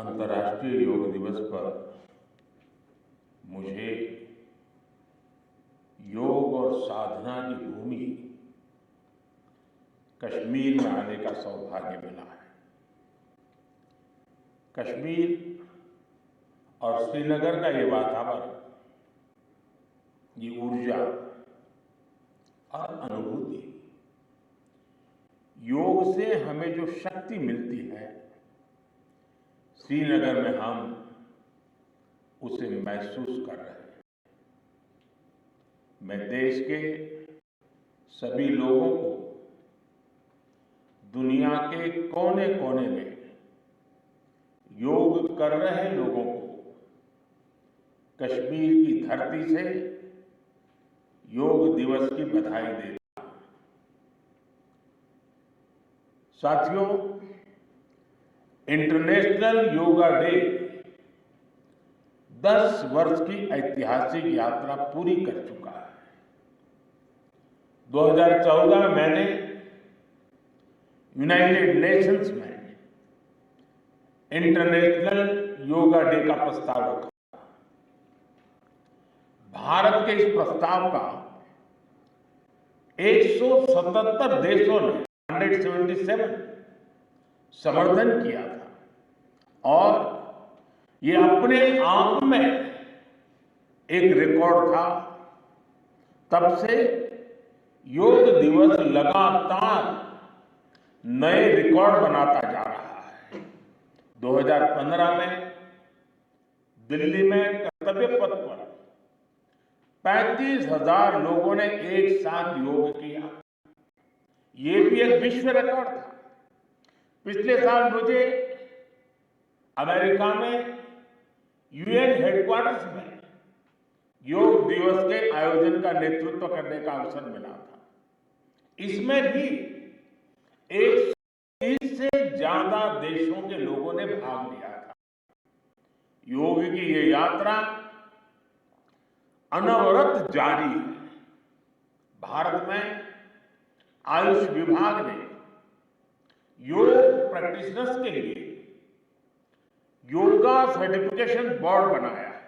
अंतर्राष्ट्रीय योग दिवस पर मुझे योग और साधना की भूमि कश्मीर में आने का सौभाग्य मिला है। कश्मीर और श्रीनगर का ये वातावरण, ये ऊर्जा और अनुभूति, योग से हमें जो शक्ति मिलती है, श्रीनगर में हम उसे महसूस कर रहे हैं। मैं देश के सभी लोगों को, दुनिया के कोने कोने में योग कर रहे लोगों को कश्मीर की धरती से योग दिवस की बधाई देता हूं। साथियों, इंटरनेशनल योगा डे 10 वर्ष की ऐतिहासिक यात्रा पूरी कर चुका है। 2014 में मैंने यूनाइटेड नेशंस में इंटरनेशनल योगा डे का प्रस्ताव रखा। भारत के इस प्रस्ताव का 177 देशों ने 177 समर्थन किया था और ये अपने आप में एक रिकॉर्ड था। तब से योग दिवस लगातार नए रिकॉर्ड बनाता जा रहा है। 2015 में दिल्ली में कर्तव्य पथ पर 35,000 लोगों ने एक साथ योग किया। ये भी एक विश्व रिकॉर्ड था। पिछले साल मुझे अमेरिका में यूएन हेडक्वार्टर्स में योग दिवस के आयोजन का नेतृत्व करने का अवसर मिला था। इसमें भी 130 से ज्यादा देशों के लोगों ने भाग लिया था। योग की ये यात्रा अनवरत जारी है। भारत में आयुष विभाग ने योग प्रैक्टिशनर्स के लिए योगा सर्टिफिकेशन बोर्ड बनाया है।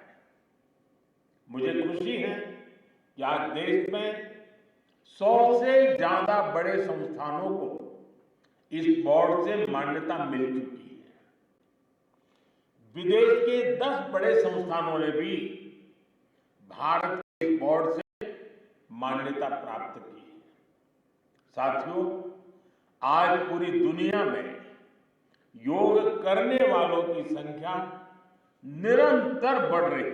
मुझे खुशी है कि आज देश में 100 से ज्यादा बड़े संस्थानों को इस बोर्ड से मान्यता मिल चुकी है। विदेश के 10 बड़े संस्थानों ने भी भारत के बोर्ड से मान्यता प्राप्त की है। साथियों, आज पूरी दुनिया में योग करने वालों की संख्या निरंतर बढ़ रही है।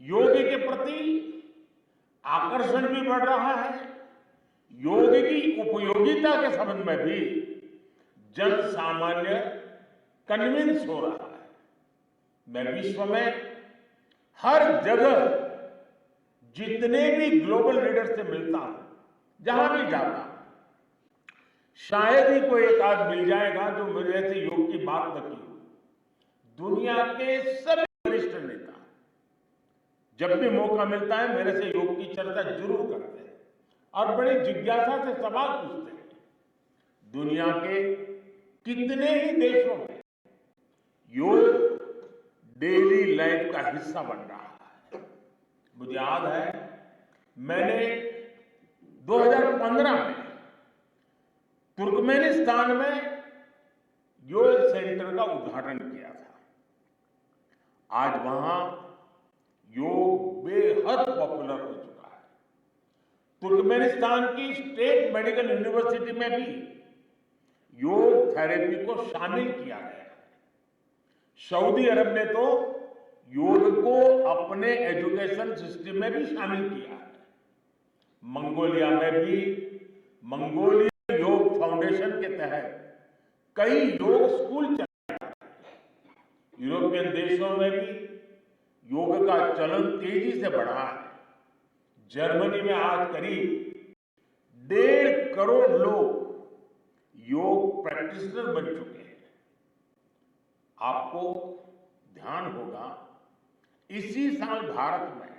योग के प्रति आकर्षण भी बढ़ रहा है। योग की उपयोगिता के संबंध में भी जन सामान्य कन्विंस हो रहा है। मैं विश्व में हर जगह जितने भी ग्लोबल लीडर से मिलता हूं, जहां भी जाता हूं, शायद ही कोई एक आध मिल जाएगा जो मेरे से योग की बात न की हो। दुनिया के सभी वरिष्ठ नेता जब भी मौका मिलता है मेरे से योग की चर्चा जरूर करते हैं और बड़ी जिज्ञासा से सवाल पूछते हैं। दुनिया के कितने ही देशों में योग डेली लाइफ का हिस्सा बन रहा है। मुझे याद है, मैंने 2015 में तुर्कमेनिस्तान में योग सेंटर का उद्घाटन किया था। आज वहां योग बेहद पॉपुलर हो चुका है। तुर्कमेनिस्तान की स्टेट मेडिकल यूनिवर्सिटी में भी योग थेरेपी को शामिल किया गया है। सऊदी अरब ने तो योग को अपने एजुकेशन सिस्टम में भी शामिल किया है। मंगोलिया में भी मंगोलिया योग फाउंडेशन के तहत कई योग स्कूल चलाए जाते हैं। यूरोपियन देशों में भी योग का चलन तेजी से बढ़ा है। जर्मनी में आज करीब 1.5 करोड़ लोग योग प्रैक्टिशनर बन चुके हैं। आपको ध्यान होगा, इसी साल भारत में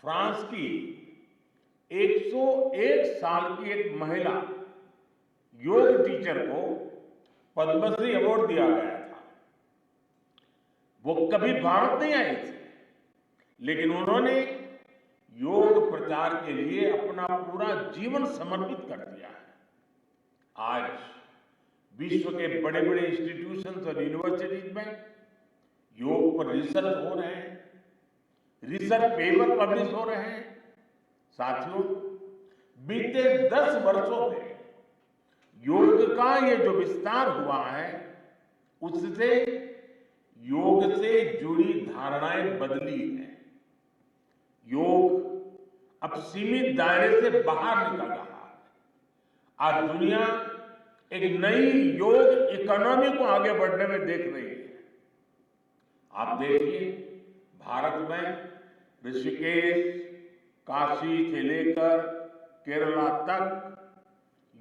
फ्रांस की 101 साल की एक महिला योग टीचर को पद्मश्री अवार्ड दिया गया था। वो कभी भारत नहीं आई थी, लेकिन उन्होंने योग प्रचार के लिए अपना पूरा जीवन समर्पित कर दिया है। आज विश्व के बड़े बड़े इंस्टीट्यूशंस और यूनिवर्सिटीज में योग पर रिसर्च हो रहे हैं, रिसर्च पेपर पब्लिश हो रहे हैं। साथियों, बीते 10 वर्षों में योग का ये जो विस्तार हुआ है, उससे योग से जुड़ी धारणाएं बदली हैं। योग अब सीमित दायरे से बाहर निकल रहा है। आज दुनिया एक नई योग इकोनॉमी को आगे बढ़ने में देख रही है। आप देखिए, भारत में ऋषिकेश, काशी से लेकर केरला तक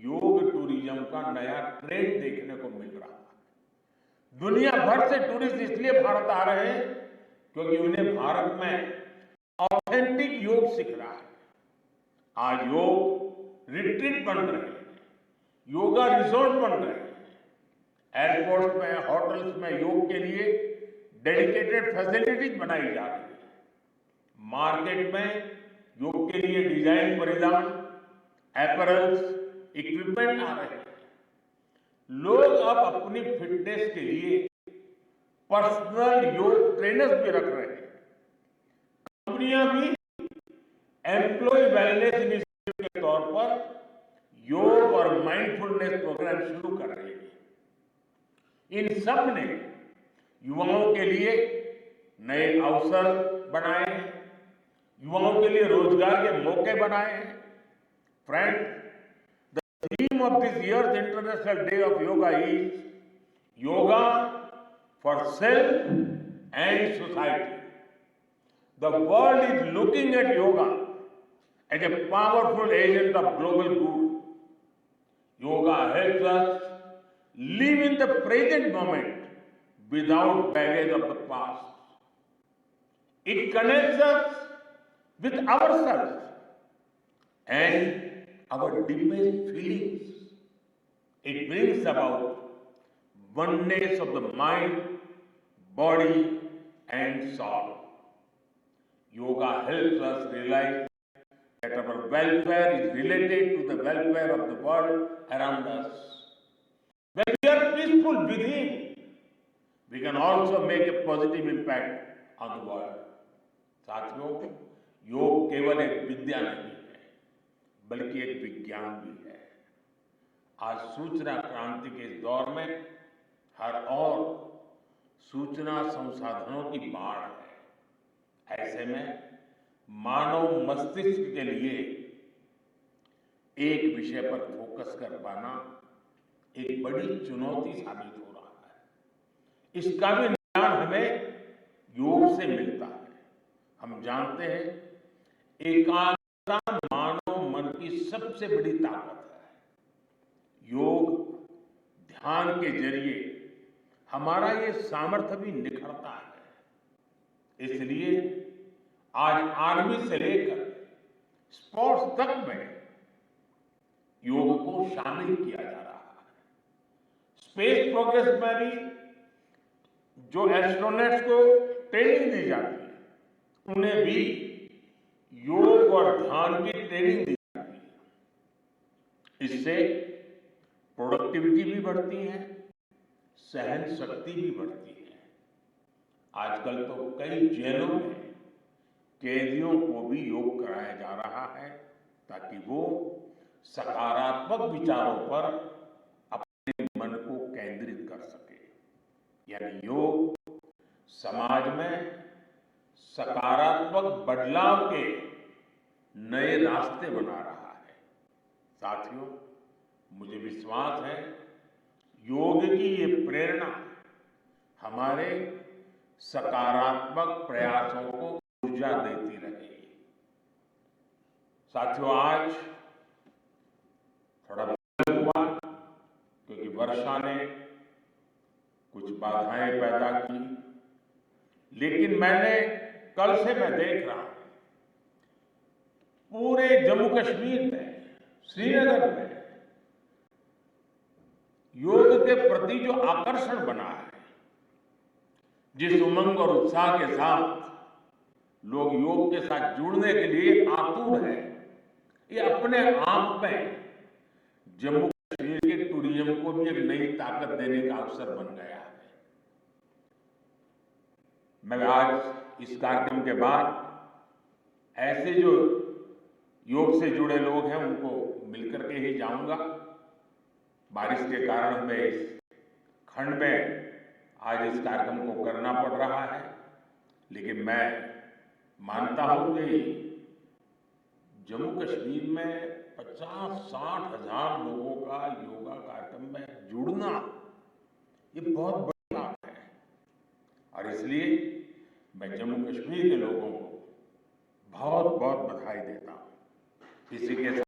योग टूरिज्म का नया ट्रेंड देखने को मिल रहा है। दुनिया भर से टूरिस्ट इसलिए भारत आ रहे हैं क्योंकि उन्हें भारत में ऑथेंटिक योग सीख रहा है। आज योग रिट्रीट बन रहे हैं, योगा रिसोर्ट बन रहे हैं, एयरपोर्ट में, होटल्स में योग के लिए डेडिकेटेड फैसिलिटीज बनाई जा रही है। मार्केट में योग के लिए डिजाइन परिधान, अपैरल्स, इक्विपमेंट आ रहे हैं। लोग अब अपनी फिटनेस के लिए पर्सनल योग ट्रेनर्स भी रख रहे हैं। कंपनियां भी एम्प्लॉय वेलनेस इनिशिएटिव के तौर पर योग और माइंडफुलनेस प्रोग्राम शुरू कर रही है। इन सब ने युवाओं के लिए नए अवसर बनाए हैं, युवाओं के लिए रोजगार के मौके बनाए हैं। Friend, the theme of this year's International Day of Yoga is Yoga for Self and Society. The world is looking at yoga as a powerful agent of global good. Yoga helps us live in the present moment without baggage of the past. It connects us with ourselves and our deepest feelings. It brings about oneness of the mind, body, and soul. Yoga helps us realize that our welfare is related to the welfare of the world around us. When we are peaceful within, we can also make a positive impact on the world. साथियों, योग केवल एक विद्या नहीं है, बल्कि एक विज्ञान भी है। आज सूचना क्रांति के इस दौर में हर ओर सूचना संसाधनों की बाढ़ है। ऐसे में मानव मस्तिष्क के लिए एक विषय पर फोकस कर पाना एक बड़ी चुनौती साबित हो रहा है। इसका भी ज्ञान हमें योग से मिलता है। हम जानते हैं, एकाग्रता मानव मन की सबसे बड़ी ताकत है। योग ध्यान के जरिए हमारा ये सामर्थ्य भी निखरता है। इसलिए आज आर्मी से लेकर स्पोर्ट्स तक में योग को शामिल किया जा रहा है। स्पेस प्रोग्रेस में भी जो एस्ट्रोनॉट्स को ट्रेनिंग दी जाती है, उन्हें भी योग और ध्यान की ट्रेनिंग दी जाती है। इससे प्रोडक्टिविटी भी बढ़ती है, सहन शक्ति भी बढ़ती है। आजकल तो कई जेलों में कैदियों को भी योग कराया जा रहा है ताकि वो सकारात्मक विचारों पर अपने मन को केंद्रित कर सके। यानी योग समाज में सकारात्मक बदलाव के नए रास्ते बना रहा है। साथियों, मुझे विश्वास है योग की ये प्रेरणा हमारे सकारात्मक प्रयासों को ऊर्जा देती रहेगी। साथियों, आज थोड़ा विलंब हुआ क्योंकि वर्षा ने कुछ बाधाएं पैदा की, लेकिन कल से मैं देख रहा हूं पूरे जम्मू कश्मीर में, श्रीनगर में योग के प्रति जो आकर्षण बना है, जिस उमंग और उत्साह के साथ लोग योग के साथ जुड़ने के लिए आतुर है, ये अपने आप में जम्मू कश्मीर के टूरिज्म को भी एक नई ताकत देने का अवसर बन गया है। मैं आज इस कार्यक्रम के बाद ऐसे जो योग से जुड़े लोग हैं उनको मिलकर के ही जाऊंगा। बारिश के कारण हमें इस खंड में आज इस कार्यक्रम को करना पड़ रहा है, लेकिन मैं मानता हूं कि जम्मू कश्मीर में 50-60 हजार लोगों का योगा कार्यक्रम में जुड़ना ये बहुत बड़ी बात है। और इसलिए मैं जम्मू कश्मीर के लोगों को बहुत बहुत बधाई देता हूं। इसी के साथ